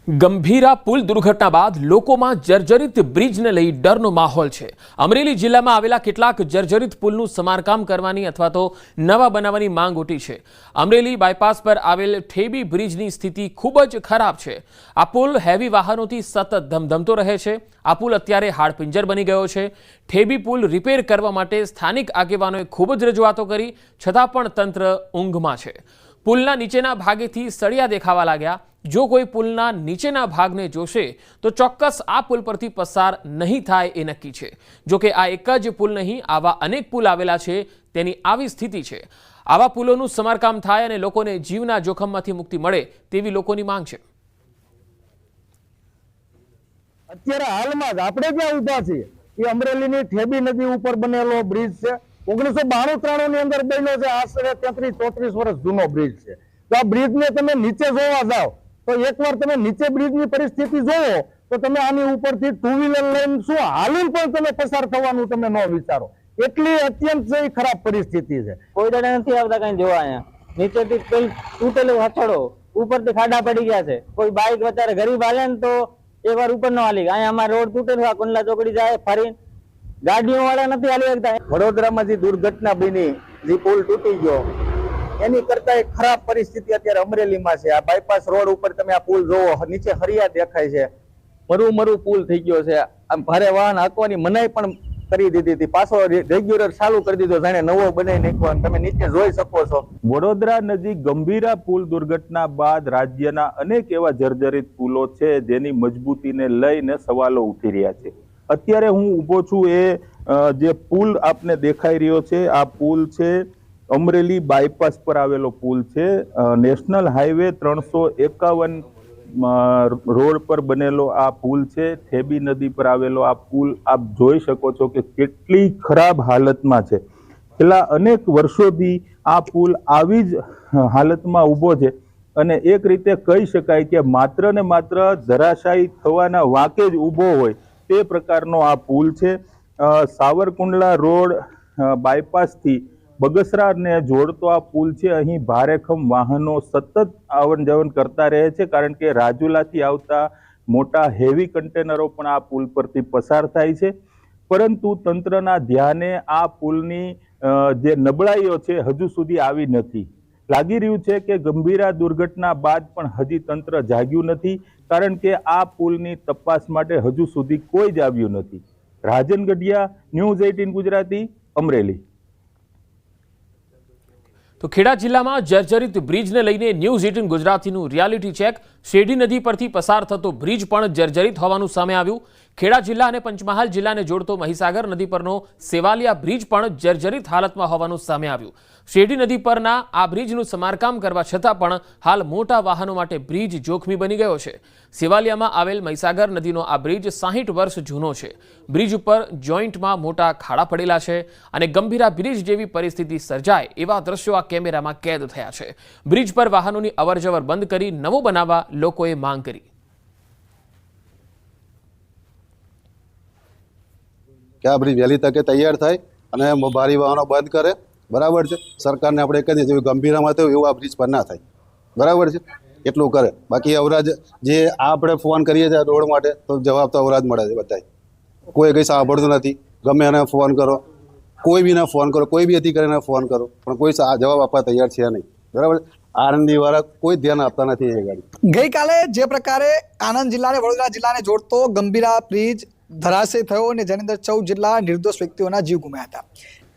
ગંભીરા પુલ દુર્ઘટના બાદ લોકોમાં જર્જરિત બ્રિજને લઈ ડરનો માહોલ છે। અમરેલી જિલ્લામાં આવેલા કેટલાક જર્જરિત પુલનું સમારકામ કરવાની અથવા તો નવા બનાવવાની માંગ ઉઠી છે। અમરેલી બાયપાસ પર આવેલ ઠેબી બ્રિજની સ્થિતિ ખૂબ જ ખરાબ છે। આ પુલ હેવી વાહનોથી સતત ધમધમતો રહે છે। આ પુલ અત્યારે હાડપિંજર બની ગયો છે। ઠેબી પુલ રિપેર કરવા માટે સ્થાનિક આગેવાનોએ ખૂબ જ રજૂઆતો કરી, છતાં પણ તંત્ર ઊંઘમાં છે। પુલના નીચેના ભાગેથી સળિયા દેખાવા લાગ્યા। જો કોઈ પુલના નીચેના ભાગને જોશે તો ચોક્કસ આ પુલ પરથી પસાર નહીં થાય એ નક્કી છે। જો કે આ એક જ પુલ નહીં, આવા અનેક પુલ આવેલા છે, તેની આવી સ્થિતિ છે। આવા પુલોનું સમારકામ થાય અને લોકોને જીવના જોખમમાંથી મુક્તિ મળે તેવી લોકોની માંગ છે। અત્યારે હાલમાં જ આપણે જ્યાં ઊભા છીએ એ અમરેલીની ઠેબી નદી ઉપર બનેલો બ્રિજ છે। 1992-93 ની અંદર બન્યો છે। આશરે 33-34 વર્ષ જૂનો બ્રિજ છે। તો આ બ્રિજને તમે નીચે જોવા જાઓ તો એકવાર તમે નીચે બ્રિજની પરિસ્થિતિ જોવો તો તમે આની ઉપરથી ટુ વ્હીલર લઈને શું હાલીને પણ તમે પસાર થવાનું તમે ન વિચારો, એટલી અત્યંત ખરાબ પરિસ્થિતિ છે। કોઈ દડે નથી આવતા કઈ જોવા। અહીંયા નીચેથી તૂટેલું હથોડો, ઉપરથી ખાડા પડી ગયા છે। કોઈ બાઇક વધારે ગરીબ હાલે ને તો એકવાર ઉપર નો હાલી। અહીંયા અમારા રોડ તૂટેલો, કંડલા ચોકડી જાય ફરી ગાડીઓ વાળા નથી હાલી શકતા। વડોદરામાં જે દુર્ઘટના બની, જે પુલ તૂટી ગયો, એની કરતા એક ખરાબ પરિસ્થિતિ અત્યારે અમરેલીમાં છે। આ બાયપાસ રોડ ઉપર તમે આ પુલ જોવો, નીચે હરિયા દેખાય છે, મરું પુલ થઈ ગયો છે। આમ ભારે વાહન હાંકવાની મનાઈ પણ કરી દીધી હતી, પાછો રેગ્યુલર ચાલુ કરી દીધો, જાણે નવો બનાવી નાખ્યો। તમે નીચે જોઈ શકો છો। વડોદરા નજીક ગંભીરા પુલ દુર્ઘટના બાદ રાજ્યના અનેક એવા જર્જરિત પુલો છે જેની મજબૂતીને લઈને સવાલો ઉઠી રહ્યા છે। અત્યારે હું ઊભો છું એ જે પુલ આપને દેખાઈ રહ્યો છે, આ પુલ છે અમરેલી બાયપાસ પર આવેલો પુલ છે। નેશનલ હાઈવે 351 રોડ પર બનેલો આ પુલ છે। ઠેબી નદી પર આવેલો આ પુલ આપ જોઈ શકો છો કે કેટલી ખરાબ હાલતમાં છે। છેલ્લા અનેક વર્ષોથી આ પુલ આવી જ હાલતમાં ઊભો છે અને એક રીતે કહી શકાય કે માત્ર ને માત્ર ધરાશાયી થવાના વાંકે જ ઊભો હોય તે પ્રકારનો આ પુલ છે। સાવરકુંડલા રોડ બાયપાસથી બગસરાને જોડતો આ પુલ છે। અહીં ભારેખમ વાહનો સતત આવન જાવન કરતા રહે છે, કારણ કે રાજુલાથી આવતા મોટા હેવી કન્ટેનરો પણ આ પુલ પરથી પસાર થાય છે। પરંતુ તંત્રના ધ્યાને આ પુલની જે નબળાઈઓ છે હજુ સુધી આવી નથી। લાગી રહ્યું છે કે ગંભીરા દુર્ઘટના બાદ પણ હજી તંત્ર જાગ્યું નથી, કારણ કે આ પુલની તપાસ માટે હજુ સુધી કોઈ જ આવ્યું નથી। રાજન ગઢિયા, ન્યૂઝ 18 ગુજરાતી, અમરેલી। તો ખેડા જિલ્લામાં જર્જરિત બ્રિજને લઈને ન્યૂઝ 18 ગુજરાતીનું રિયાલિટી ચેક। શેરડી નદી પરથી પસાર થતો બ્રિજ પણ જર્જરિત હોવાનું સામે આવ્યું। ખેડા જિલ્લા અને પંચમહાલ જિલ્લાને જોડતો મહીસાગર નદી પરનો સેવાલિયા બ્રિજ પણ જર્જરિત હાલતમાં હોવાનું સામે આવ્યું। શેરડી નદી પરના આ બ્રિજનું સમારકામ કરવા છતાં પણ હાલ મોટા વાહનો માટે બ્રિજ જોખમી બની ગયો છે। સેવાલિયામાં આવેલ મહીસાગર નદીનો આ બ્રિજ 60 વર્ષ જૂનો છે। બ્રિજ ઉપર જોઈન્ટમાં મોટા ખાડા પડેલા છે અને ગંભીરા બ્રિજ જેવી પરિસ્થિતિ સર્જાય એવા દ્રશ્યો આ કેમેરામાં કેદ થયા છે। બ્રિજ પર વાહનોની અવરજવર બંધ કરી નવો બનાવવા લોકોએ માંગ કરી। કે આ બ્રિજ વહેલી તકે તૈયાર થાય અને ભારી વાહનો બંધ કરે, બરાબર છે। સરકારને આપણે કહી દઈએ ગંભીરામાં થયું એવું આ બ્રિજ પર ના થાય, બરાબર છે, એટલું કરે। બાકી અવરાજ જે આપણે ફોન કરીએ છીએ રોડ માટે તો જવાબ તો અવરાજ મળે છે બધા, કોઈ કંઈ સાંભળતું નથી। ગમે એને ફોન કરો, કોઈ બીને ફોન કરો, કોઈ બી અધિકારીને ફોન કરો, પણ કોઈ જવાબ આપવા તૈયાર છે નહીં, બરાબર। આણંદી વાળા કોઈ ધ્યાન આપતા નથી એ ગાડી। ગઈકાલે જે પ્રકારે આણંદ જિલ્લાને વડોદરા જિલ્લાને જોડતો ગંભીરા બ્રિજ ધરાશય થયો અને જેની અંદર 14 જેટલા નિર્દોષ વ્યક્તિઓના જીવ ગુમાયા હતા,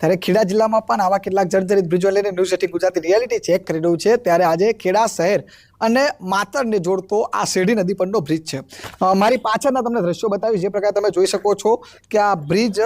ત્યારે ખેડા જિલ્લામાં પણ આવા કેટલાક જર્જરિત બ્રિજો લઈને ન્યૂઝ 18 ગુજરાતી રિયાલિટી ચેક કરી રહ્યું છે। ત્યારે આજે ખેડા શહેર અને માતરને જોડતો આ શેરડી નદી પરનો બ્રિજ છે। મારી પાછળના તમને દ્રશ્યો બતાવીશ, જે પ્રકારે તમે જોઈ શકો છો કે આ બ્રિજ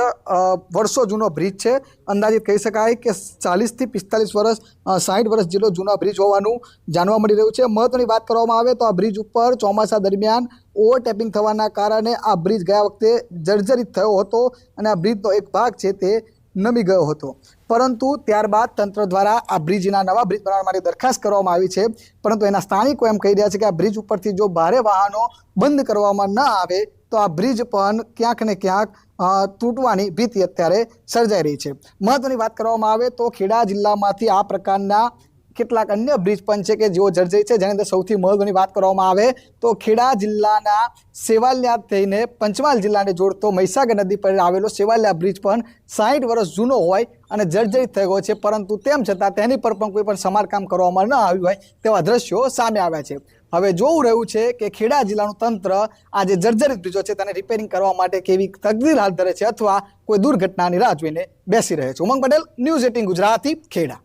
વર્ષો જૂનો બ્રિજ છે। અંદાજિત કહી શકાય કે 40 થી 45 વર્ષ 60 વર્ષ જેટલો જૂનો બ્રિજ હોવાનું જાણવા મળી રહ્યું છે। મહત્વની વાત કરવામાં આવે તો આ બ્રિજ ઉપર ચોમાસા દરમિયાન ઓવરટેપિંગ થવાના કારણે આ બ્રિજ ગયા વખતે જર્જરિત થયો હતો અને આ બ્રિજનો એક ભાગ છે તે નમી ગયો હતો, પરંતુ ત્યારબાદ તંત્ર દ્વારા આ બ્રિજના નવા બ્રિજ બનાવવા માટે દરખાસ્ત કરવામાં આવી છે। પરંતુ એના સ્થાનિકો એમ કહી રહ્યા છે કે આ બ્રિજ ઉપરથી જો ભારે વાહનો બંધ કરવામાં ન આવે તો આ બ્રિજ પણ ક્યાંક ને ક્યાંક તૂટવાની ભીતિ અત્યારે સર્જાઈ રહી છે। મહત્વની વાત કરવામાં આવે તો ખેડા જિલ્લામાંથી આ પ્રકારના કેટલાક અન્ય બ્રિજ પણ છે કે જેઓ જર્જરિત છે, જેની અંદર સૌથી મહત્વની વાત કરવામાં આવે તો ખેડા જિલ્લાના સેવાલિયા થઈને પંચમહાલ જિલ્લાને જોડતો મહીસાગર નદી પર આવેલો સેવાલિયા બ્રિજ પણ 60 વર્ષ જૂનો હોય અને જર્જરિત થઈ ગયો છે, પરંતુ તેમ છતાં તેની પર પણ કોઈ પણ સમારકામ કરવામાં ન આવ્યું હોય તેવા દ્રશ્યો સામે આવ્યા છે. હવે જોવું રહ્યું છે કે ખેડા જિલ્લાનું તંત્ર આ જે જર્જરિત બ્રિજો છે તેને રિપેરિંગ કરવા માટે કેવી તકદીર હાથ ધરે છે અથવા કોઈ દુર્ઘટનાની રાહ જોઈને બેસી રહે છે. ઉમંગ પટેલ, ન્યૂઝ 18 ગુજરાતી, ખેડા.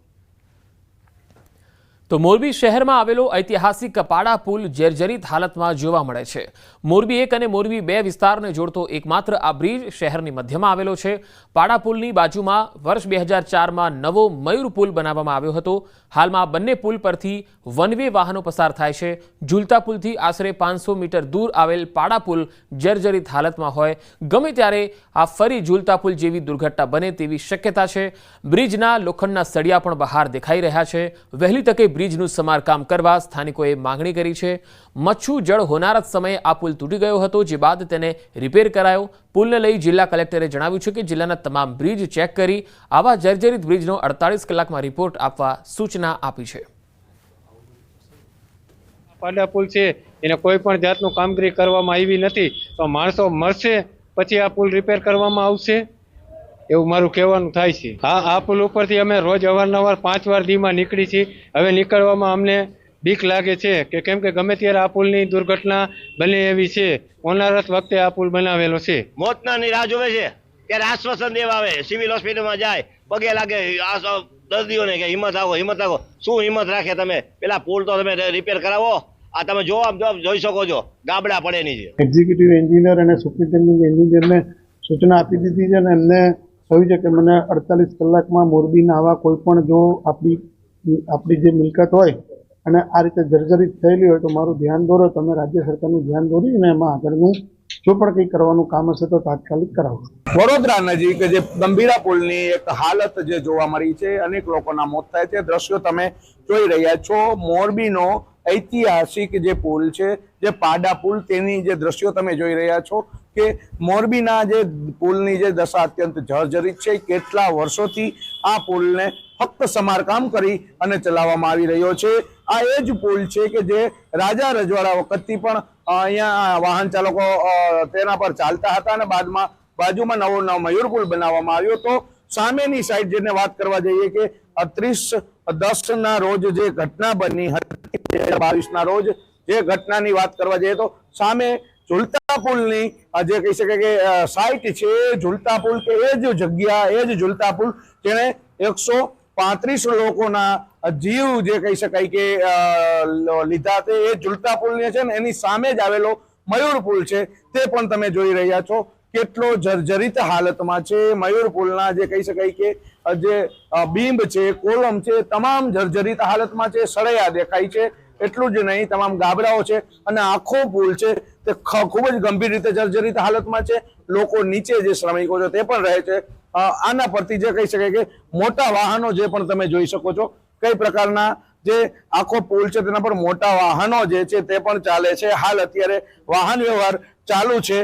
તો મોરબી શહેરમાં આવેલો ઐતિહાસિક પાડા પુલ જર્જરિત હાલતમાં જોવા મળે છે. મોરબી 1 અને મોરબી 2 વિસ્તારને જોડતો એકમાત્ર આ બ્રિજ શહેરની મધ્યમાં આવેલો છે. પાડા પુલની બાજુમાં વર્ષ 2004માં નવો મયુર પુલ બનાવવામાં આવ્યો હતો. હાલમાં બંને પુલ પરથી વન વે વાહનો પસાર થાય છે. ઝૂલતા પુલથી આશરે 500 મીટર દૂર આવેલ પાડા પુલ જર્જરિત હાલતમાં હોય ગમે ત્યારે આ ફરી ઝૂલતા પુલ જેવી દુર્ઘટના બને તેવી શક્યતા છે. બ્રિજના લોખંડના સળિયા પણ બહાર દેખાઈ રહ્યા છે. વહેલી તકે બ્રિજનું સમારકામ કરવા સ્થાનિકોએ માંગણી કરી છે. મચ્છુ જળ હોનારત સમયે આ પુલ તૂટી ગયો હતો, જે બાદ તેને રિપેર કરાયો. પુલને લઈ જિલ્લા કલેક્ટરે જણાવ્યું છે કે જિલ્લાના તમામ બ્રિજ ચેક કરી આવા જર્જરિત બ્રિજનો 48 કલાકમાં રિપોર્ટ આપવા સૂચના આપી છે. પાડા પુલ છે એને કોઈ પણ જાતનું કામગીરી કરવામાં આવી નથી, તો માણસો મરશે પછી આ પુલ રિપેર કરવામાં આવશે એવું મારું કહેવાનું થાય છે. હા, આ પુલ ઉપરથી અમે રોજ અવારનવાર 5 વાર દીમાં નીકળી છીએ. હવે નીકળવામાં અમને બીક લાગે છે કે કેમ કે ગમે ત્યારે આ પુલની દુર્ઘટના બને એવી છે. હોનારત વખતે આ પુલ બનાવેલો છે. મોતના રાહ જોવે છે ત્યારે આશ્વાસન દેવા આવે, સિવિલ હોસ્પિટલમાં જાય, પગે લાગે દર્દીઓને કે હિંમત આવો. શું હિંમત રાખે તમે? પેલા પુલ તો તમે રિપેર કરાવો. આ તમે જોઈ શકો છો ગાબડા પડેની છે. એક્ઝિક્યુટિવ એન્જિનિયર અને સુપ્રિન્ટેન્ડિંગ એન્જિનિયરને સૂચના આપી દીધી છે અને એમને કહ્યું છે કે મને 48 કલાકમાં મોરબીના આવા કોઈ પણ જો આપણી જે મિલકત હોય અને આ રીતે જર્જરિત થયેલી હોય તો મારું ધ્યાન દોરો, તમે રાજ્ય સરકારનું ધ્યાન દોરી અને એમાં આગળનું જો પણ કંઈ કરવાનું કામ હશે તો તાત્કાલિક કરાવો. વડોદરા નજીક જે ગંભીરા પુલની એક હાલત જે જોવા મળી છે, અનેક લોકોના મોત થાય છે. દ્રશ્યો તમે જોઈ રહ્યા છો. મોરબીનો ઐતિહાસિક જે પુલ છે, જે પાડા પુલ, તેની જે દ્રશ્યો તમે જોઈ રહ્યા છો કે મોરબીના જે પુલની જે દશા અત્યંત જર્જરિત છે. કેટલા વર્ષોથી આ પુલને ફક્ત સમારકામ કરી અને ચલાવવામાં આવી રહ્યો છે. આ એ જ પુલ છે કે જે રાજા રજવાડા વખતથી પણ અહીંયા વાહન ચાલકો તેના પર ચાલતા હતા અને બાદમાં બાજુમાં નવો મયુર પુલ બનાવવામાં આવ્યો. તો સામેની સાઈડ જેને વાત કરવા જઈએ કે 30/10 રોજ જે ઘટના બની હતી, 2022 રોજ જે ઘટનાની વાત કરવા જઈએ તો સામે ઝૂલતા પુલની જે કહી શકાય કે સાઇટ છે, ઝૂલતા પુલ કે એ જ જગ્યા, એ જ ઝૂલતા પુલ જેને 135 લોકોના જીવ જે કહી શકાય કે લીધા તે એ ઝૂલતા પુલની છે ને એની સામે જ આવેલો મયુર પુલ છે તે પણ તમે જોઈ રહ્યા છો કેટલો જર્જરિત હાલતમાં છે. મયુર પુલના જે કહી શકાય કે જે બીંબ છે, કોલમ છે, તમામ જર્જરિત હાલતમાં છે. સળિયા દેખાય છે. એટલું જ નહીં, તમામ ગાબડાઓ છે અને આખો પુલ છે તે ખૂબ જ ગંભીર રીતે જર્જરિત હાલતમાં છે. લોકો નીચે જે શ્રમિકો છે તે પણ રહે છે. આના પરથી જે કહી શકાય કે મોટા વાહનો જે પણ તમે જોઈ શકો છો કઈ પ્રકારના જે આખો પુલ છે તેના પર મોટા વાહનો જે છે તે પણ ચાલે છે. હાલ અત્યારે વાહન વ્યવહાર ચાલુ છે.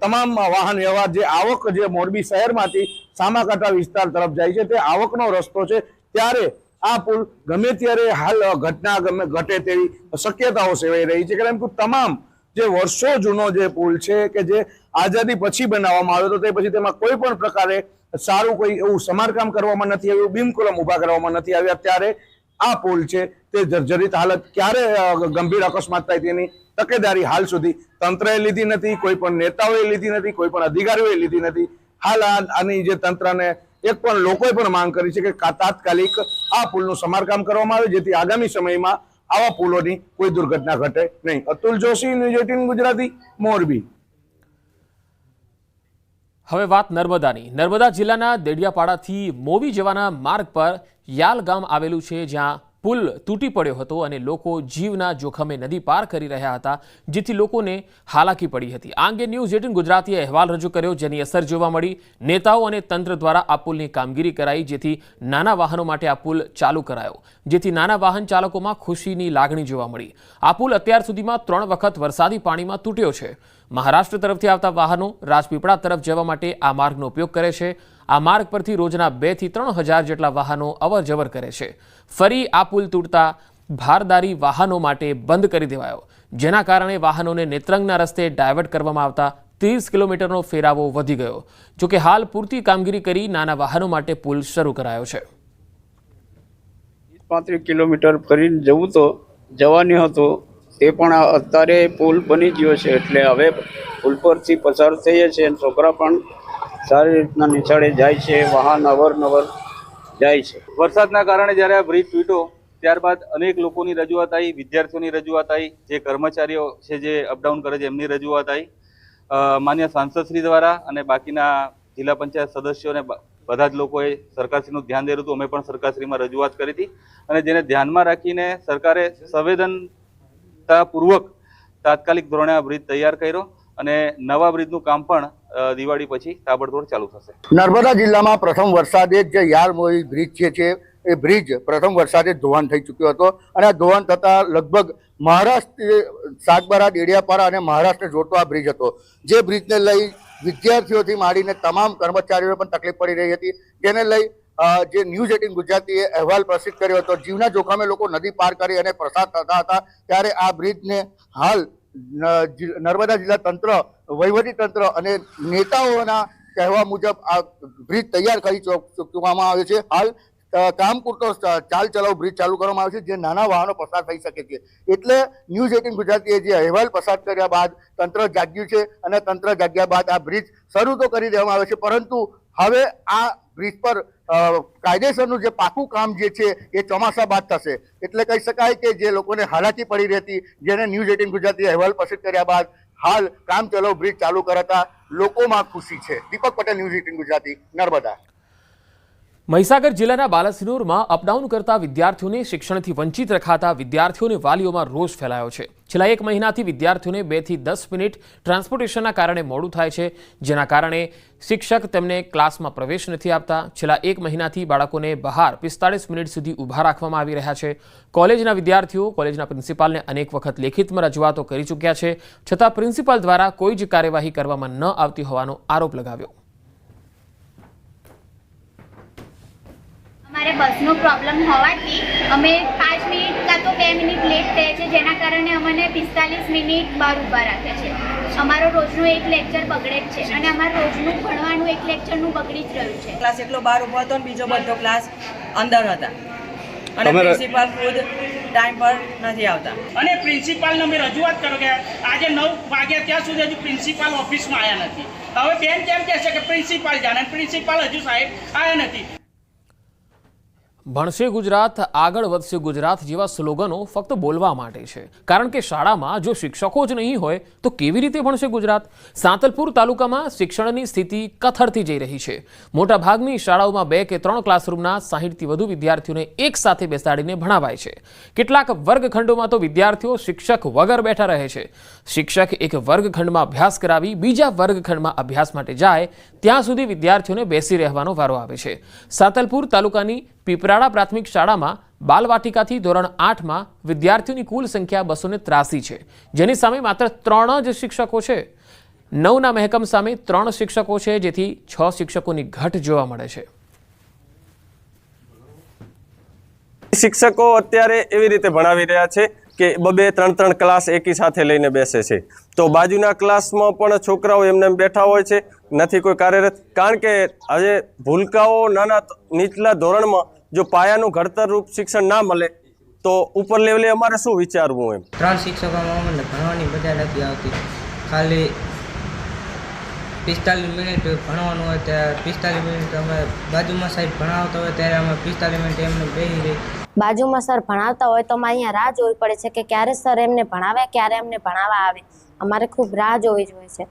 તમામ વાહન વ્યવહાર જે આવક જે મોરબી શહેરમાંથી સામાકાંઠા વિસ્તાર તરફ જાય છે તે આવકનો રસ્તો છે. ત્યારે આ પુલ ગમે ત્યારે હાલ ઘટના ઘટે તેવી શક્યતાઓ સેવાઈ રહી છે. કારણ કે તમામ જે વર્ષો જૂનો જે પુલ છે કે જે આઝાદી પછી બનાવવામાં આવ્યો હતો તે પછી તેમાં કોઈ પણ પ્રકારે સારું કોઈ એવું સમારકામ કરવામાં નથી આવ્યું, બીમકોલમ ઉભા કરવામાં નથી આવ્યા. ત્યારે આ પુલ છે તે જર્જરિત હાલત, ક્યારે ગંભીર અકસ્માત થાય તેની તકેદારી હાલ સુધી તંત્રએ લીધી નથી, કોઈ પણ નેતાઓએ લીધી નથી, કોઈ પણ અધિકારીઓએ લીધી નથી. હાલ આની જે તંત્રને એક પણ લોકોએ પણ માંગ કરી છે કે તાત્કાલિક આ પુલનું સમારકામ કરવામાં આવે જેથી આગામી સમયમાં આવા પુલોની કોઈ દુર્ઘટના ઘટે નહીં. અતુલ જોશી, ન્યૂઝ 18 ગુજરાતી, મોરબી. હવે વાત નર્મદાની. નર્મદા જિલ્લાના દેડિયાપાડાથી મોવી જવાના માર્ગ પર યાલ ગામ આવેલું છે, જ્યાં પુલ તૂટી પડ્યો હતો અને લોકો જીવના જોખમે નદી પાર કરી રહ્યા હતા, જેથી લોકોને હાલાકી પડી હતી. આ અંગે ન્યૂઝ 18 ગુજરાતીએ અહેવાલ રજૂ કર્યો, જેની અસર જોવા મળી. નેતાઓ અને તંત્ર દ્વારા આ પુલની કામગીરી કરાઈ, જેથી નાના વાહનો માટે આ પુલ ચાલુ કરાયો, જેથી નાના વાહન ચાલકોમાં ખુશીની લાગણી જોવા મળી. આ પુલ અત્યાર સુધીમાં 3 વખત વરસાદી પાણીમાં તૂટ્યો છે. મહારાષ્ટ્ર તરફથી આવતા વાહનો રાજપીપળા તરફ જવા માટે આ માર્ગનો ઉપયોગ કરે છે. આ માર્ગ પરથી રોજના 2 થી 3 હજાર જેટલા વાહનો અવરજવર કરે છે. ફરી આ પુલ તૂટતા ભારદારી વાહનો માટે બંધ કરી દેવાયો, જેના કારણે વાહનોને નેત્રંગના રસ્તે ડાયવર્ટ કરવામાં આવતા 30 કિલોમીટરનો ફેરાવો વધી ગયો. જોકે હાલ પૂરતી કામગીરી કરી નાના વાહનો માટે પુલ શરૂ કરાયો છે. 35 કિલોમીટર કરીને જવું તો જવાની હતો, તે પણ અત્યારે પુલ બની ગયો છે એટલે હવે પુલ પરથી પસાર થઈએ છીએ. છોકરા પણ સારી રીતના નિશાળે જાય છે, વાહન અવરનવર જાય છે. વરસાદના કારણે જ્યારે આ બ્રિજ તૂટ્યો ત્યારબાદ અનેક લોકોની રજૂઆત આવી, વિદ્યાર્થીઓની રજૂઆત આવી, જે કર્મચારીઓ છે જે અપડાઉન કરે છે એમની રજૂઆત આવી. માન્ય સાંસદશ્રી દ્વારા અને બાકીના જિલ્લા પંચાયત સદસ્યોને બધા જ લોકોએ સરકારશ્રીનું ધ્યાન દોર્યું હતું. અમે પણ સરકારશ્રીમાં રજૂઆત કરી હતી અને જેને ધ્યાનમાં રાખીને સરકારે સંવેદનતાપૂર્વક તાત્કાલિક ધોરણે આ બ્રિજ તૈયાર કર્યો અને નવા બ્રિજનું કામ પણ દિવાળી પછી તાબડતોડ ચાલુ થશે. નર્મદા જિલ્લામાં પ્રથમ વરસાદે જે યારમોઈ બ્રિજ જે છે એ બ્રિજ પ્રથમ વરસાદે ધોવાણ થઈ ચૂક્યો હતો અને આ ધોવાણ થતાં લગભગ મહારાષ્ટ્ર સાગબારા ડેડિયાપાડા અને મહારાષ્ટ્રને જોડતો આ બ્રિજ હતો, જે બ્રિજને લઈ વિદ્યાર્થીઓથી માંડીને તમામ કર્મચારીઓને પણ તકલીફ પડી રહી હતી. જેને લઈ જે ન્યૂઝ 18 ગુજરાતીએ અહેવાલ પ્રસિદ્ધ કર્યો હતો. જીવના જોખમે લોકો નદી પાર કરી અને પસાર થતા હતા, ત્યારે આ બ્રિજને હાલ નર્મદા જિલ્લા તંત્ર, વહીવટી તંત્ર અને નેતાઓના કહેવા મુજબ આ બ્રિજ તૈયાર કરી ચૂકવામાં આવ્યો છે. હાલ કામ પૂરતો ચાલ ચલાવ બ્રિજ ચાલુ કરવામાં આવ્યો છે, જે નાના વાહનો પસાર થઈ શકે છે. એટલે ન્યૂઝ 18 ગુજરાતીએ જે અહેવાલ પસાર કર્યા બાદ તંત્ર જાગ્યું છે અને તંત્ર જાગ્યા બાદ આ બ્રિજ શરૂ તો કરી દેવામાં આવે છે, પરંતુ હવે આ બ્રિજ પર કાયદેસરનું જે પાકું કામ જે છે એ ચોમાસા બાદ થશે. એટલે કહી શકાય કે જે લોકોને હાલાકી પડી રહેતી, જેને ન્યૂઝ 18 ગુજરાતીએ અહેવાલ પ્રસિદ્ધ કર્યા બાદ હાલ કામ ચલાવ બ્રિજ ચાલુ કરાતા લોકોમાં ખુશી છે. દીપક પટેલ, ન્યૂઝ 18 ગુજરાતી, નર્મદા. મહીસાગર જિલ્લાના બાલાસિનોરમાં અપડાઉન કરતા વિદ્યાર્થીઓને શિક્ષણથી વંચિત રખાતા વિદ્યાર્થીઓને વાલીઓમાં રોષ ફેલાયો છે. છેલ્લા 1 મહિનાથી વિદ્યાર્થીઓને 2 થી 10 મિનિટ ટ્રાન્સપોર્ટેશનના કારણે મોડું થાય છે, જેના કારણે શિક્ષક તેમને ક્લાસમાં પ્રવેશ નથી આપતા. છેલ્લા 1 મહિનાથી બાળકોને બહાર 45 મિનિટ સુધી ઊભા રાખવામાં આવી રહ્યા છે. કોલેજના વિદ્યાર્થીઓ કોલેજના પ્રિન્સિપાલને અનેક વખત લેખિતમાં રજૂઆતો કરી ચૂક્યા છે, છતાં પ્રિન્સિપાલ દ્વારા કોઈ જ કાર્યવાહી કરવામાં ન આવતી હોવાનો આરોપ લગાવ્યો. અમારે બસનો પ્રોબ્લેમ હોવાથી અમે 5 મિનિટ કાં તો 2 મિનિટ લેટ થઈએ છીએ, જેના કારણે અમને 45 મિનિટ બહાર ઊભા રાખે છે. અમારો રોજનો એક લેક્ચર બગડે જ છે અને અમારું રોજનું ભણવાનું એક લેક્ચરનું બગડી જ રહ્યું છે. ક્લાસ એકલો બહાર ઊભો હતો અને બીજો બધો ક્લાસ અંદર હતા અને પ્રિન્સિપાલ ખુદ ટાઈમ પર નથી આવતા. અને પ્રિન્સિપાલને અમે રજૂઆત કરો કે આજે 9 વાગ્યા ત્યાં સુધી હજુ પ્રિન્સિપાલ ઓફિસમાં આવ્યા નથી. હવે બેન કેમ કહે છે કે પ્રિન્સિપાલ જાણે, પ્રિન્સિપાલ હજુ સાહેબ આવ્યા નથી. ભણશે ગુજરાત, આગળ વધશે ગુજરાત જેવા સ્લોગનો ફક્ત બોલવા માટે છે, કારણ કે શાળામાં જો શિક્ષકો જ નહીં હોય તો કેવી રીતે ભણશે ગુજરાત? સાંતલપુર તાલુકામાં શિક્ષણની સ્થિતિ કથળતી જઈ રહી છે. મોટાભાગની શાળાઓમાં 2 કે 3 ક્લાસરૂમના 60થી વધુ વિદ્યાર્થીઓને એક સાથે બેસાડીને ભણાવાય છે. કેટલાક વર્ગખંડોમાં તો વિદ્યાર્થીઓ શિક્ષક વગર બેઠા રહે છે. શિક્ષક એક વર્ગખંડમાં અભ્યાસ કરાવી બીજા વર્ગખંડમાં અભ્યાસ માટે જાય ત્યાં સુધી વિદ્યાર્થીઓને બેસી રહેવાનો વારો આવે છે. સાંતલપુર તાલુકાની પીપરાડા પ્રાથમિક શાળામાં બાલવાટિકાથી ધોરણ 8માં વિદ્યાર્થીઓની કુલ સંખ્યા 283 છે, જેની સામે માત્ર 3 જ શિક્ષકો છે. 9ના મહેકમ સામે 3 શિક્ષકો છે, જેથી 6 શિક્ષકોની ઘટ જોવા મળે છે. શિક્ષકો અત્યારે એવી રીતે ભણાવી રહ્યા છે કે 2-3 ક્લાસ એકી સાથે લઈને બેસે છે, તો બાજુના ક્લાસમાં પણ છોકરાઓ એમને બેઠા હોય છે, નથી કોઈ કાર્યરત. કારણ કે આજે ભૂલકાઓ નાના નીચલા ધોરણમાં જો પાયાનું ઘડતરરૂપ શિક્ષણ ના મળે તો ઉપર લેવલે અમારે શું વિચારવું? એમ 3 શિક્ષકોમાં અમને ભણવાની મજા નથી આવતી. ખાલી 45 મિનિટ ભણવાનું હોય ત્યારે 45 મિનિટ અમે બાજુમાં સાહેબ ભણાવતા હોય ત્યારે અમે 45 મિનિટ એમને બેસી રહી. બાજુમાં સર ભણાવતા હોય તો અમારે અહીંયા રાહ જોવી પડે છે કે ક્યારે સર એમને ભણાવે, ક્યારે એમને ભણાવવા આવે. અમારે ખૂબ રાહ જોવી જોઈએ છે.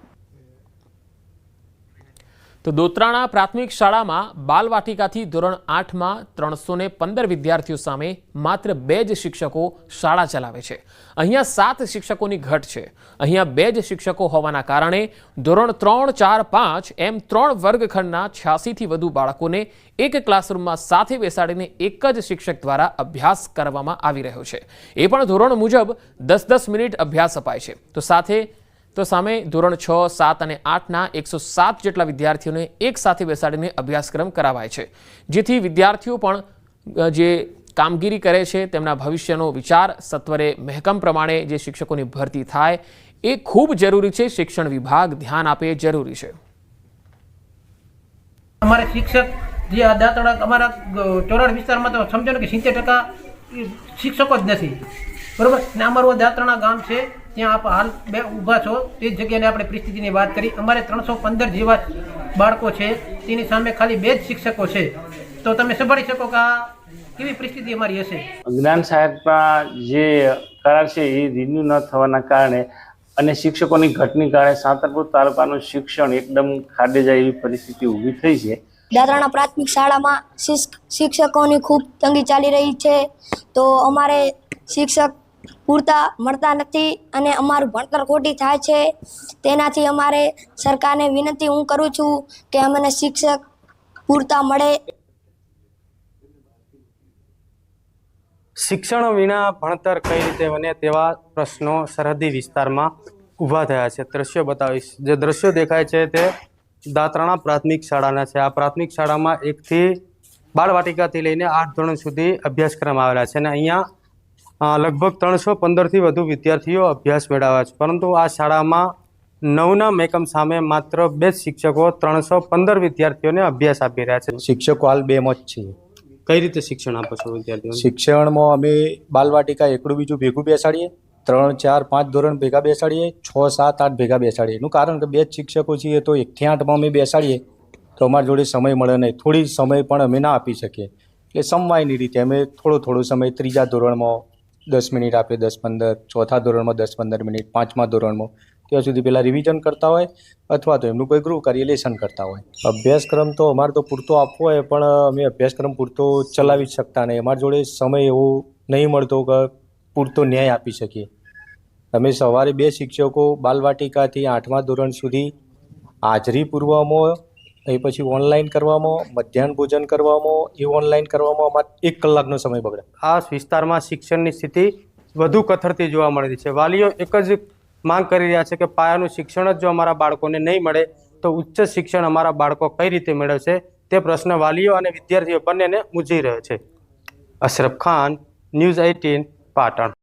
તો દોત્રાણા પ્રાથમિક શાળામાં બાલવાટિકાથી ધોરણ 8માં 315 વિદ્યાર્થીઓ સામે માત્ર 2 જ શિક્ષકો શાળા ચલાવે છે. અહીંયા 7 શિક્ષકોની ઘટ છે. અહીંયા 2 જ શિક્ષકો હોવાના કારણે ધોરણ 3, 4, 5 એમ 3 વર્ગખંડના 86થી વધુ બાળકોને એક ક્લાસરૂમમાં સાથે બેસાડીને એક જ શિક્ષક દ્વારા અભ્યાસ કરવામાં આવી રહ્યો છે. એ પણ ધોરણ મુજબ 10-10 મિનિટ અભ્યાસ અપાય છે, તો સાથે તો સામે ધોરણ 6, 7 અને 8ના 107 જેટલા વિદ્યાર્થીઓને એક સાથે બેસાડીને અભ્યાસક્રમ કરાવાય છે, જેથી વિદ્યાર્થીઓ પણ જે કામગીરી કરે છે તેમના ભવિષ્યનો વિચાર સત્વરે મહેકમ પ્રમાણે જે શિક્ષકોની ભરતી થાય એ ખૂબ જરૂરી છે. શિક્ષણ વિભાગ ધ્યાન આપે જરૂરી છે. અમારે શિક્ષક જે આ દાંતણા અમારા ચોરાડ વિસ્તારમાં તો સમજો ને કે 70% શિક્ષકો જ નથી, બરોબર ને. અમારું દાંતણા ગામ છે, ત્યાં આપ હાલ બે ઊભા છો તે જગ્યાએ આપણે પરિસ્થિતિની વાત કરી. અમારે 315 જેવા બાળકો છે, તેની સામે ખાલી 2 જ શિક્ષકો છે. તો તમે સંભાળી શકો કે આ કેવી પરિસ્થિતિ અમારી હશે. જ્ઞાન સહાયકમાં જે કરાર છે એ રિન્યુ ન થવાના કારણે અને શિક્ષકોની ઘટની કારણે સાંતરપુર તાલુકાનું શિક્ષણ એકદમ ખાડે જાય એવી પરિસ્થિતિ ઊભી થઈ છે. દાંતણા પ્રાથમિક શાળામાં શિક્ષકોની ખૂબ તંગી ચાલી રહી છે, તો અમારે શિક્ષક પૂરતા મળતા નથી અને અમારું ભણતર ખોટી થાય છે. તેનાથી અમારે સરકારને વિનંતી હું કરું છું કે અમને શિક્ષક પૂરતા મળે. શિક્ષણ વિના ભણતર કઈ રીતે બને તેવા પ્રશ્નો સરહદી વિસ્તારમાં ઊભા થયા છે. દ્રશ્યો બતાવીશ. જે દ્રશ્યો દેખાય છે તે દાંતરાણા પ્રાથમિક શાળાના છે. આ પ્રાથમિક શાળામાં 1થી બાળવાટિકાથી લઈને 8 ધોરણ સુધી અભ્યાસક્રમ આવેલા છે અને અહીંયા લગભગ 315થી વધુ વિદ્યાર્થીઓ અભ્યાસ મેળવ્યા છે. પરંતુ આ શાળામાં 9ના મહેકમ સામે માત્ર 2 શિક્ષકો 315 વિદ્યાર્થીઓને અભ્યાસ આપી રહ્યા છે. શિક્ષકો હાલ 2 માં જ છીએ. કઈ રીતે શિક્ષણ આપો છો વિદ્યાર્થીઓને? શિક્ષણમાં અમે બાલવાટિકા એકડું બીજું ભેગું બેસાડીએ, 3, 4, 5 ધોરણ ભેગા બેસાડીએ, 6, 7, 8 ભેગા બેસાડીએ. એનું કારણ કે 2 જ શિક્ષકો છીએ તો 1 થી 8માં અમે બેસાડીએ તો અમારી જોડે સમય મળે નહીં. થોડી સમય પણ અમે ના આપી શકીએ. એટલે સમવાયની રીતે અમે થોડો સમય 3જા ધોરણમાં 10 મિનિટ આપીએ, 10-15, 4થા ધોરણમાં 10-15 મિનિટ, 5મા ધોરણમાં ત્યાં સુધી પહેલાં રિવિઝન કરતા હોય અથવા તો એમનું કોઈ ગૃહ કાર્ય લેસન કરતા હોય. અભ્યાસક્રમ તો અમારે તો પૂરતો આપવો હોય પણ અમે અભ્યાસક્રમ પૂરતો ચલાવી જ શકતા નહીં. અમારી જોડે સમય એવો નહીં મળતો કે પૂરતો ન્યાય આપી શકીએ. અમે સવારે 2 શિક્ષકો બાલવાટિકાથી 8મા ધોરણ સુધી હાજરી પૂરવામાં, એ પછી ઓનલાઈન કરવામાં, મધ્યાહન ભોજન કરવામાં, એ ઓનલાઈન કરવામાં અમારે 1 કલાકનો સમય બગડે. આ વિસ્તારમાં શિક્ષણની સ્થિતિ વધુ કથળતી જોવા મળી રહી છે. વાલીઓ એક જ માંગ કરી રહ્યા છે કે પાયાનું શિક્ષણ જ જો અમારા બાળકોને નહીં મળે તો ઉચ્ચ શિક્ષણ અમારા બાળકો કઈ રીતે મેળવશે તે પ્રશ્ન વાલીઓ અને વિદ્યાર્થીઓ બંનેને મૂંઝી રહ્યો છે. અશરફ ખાન, ન્યૂઝ 18, પાટણ.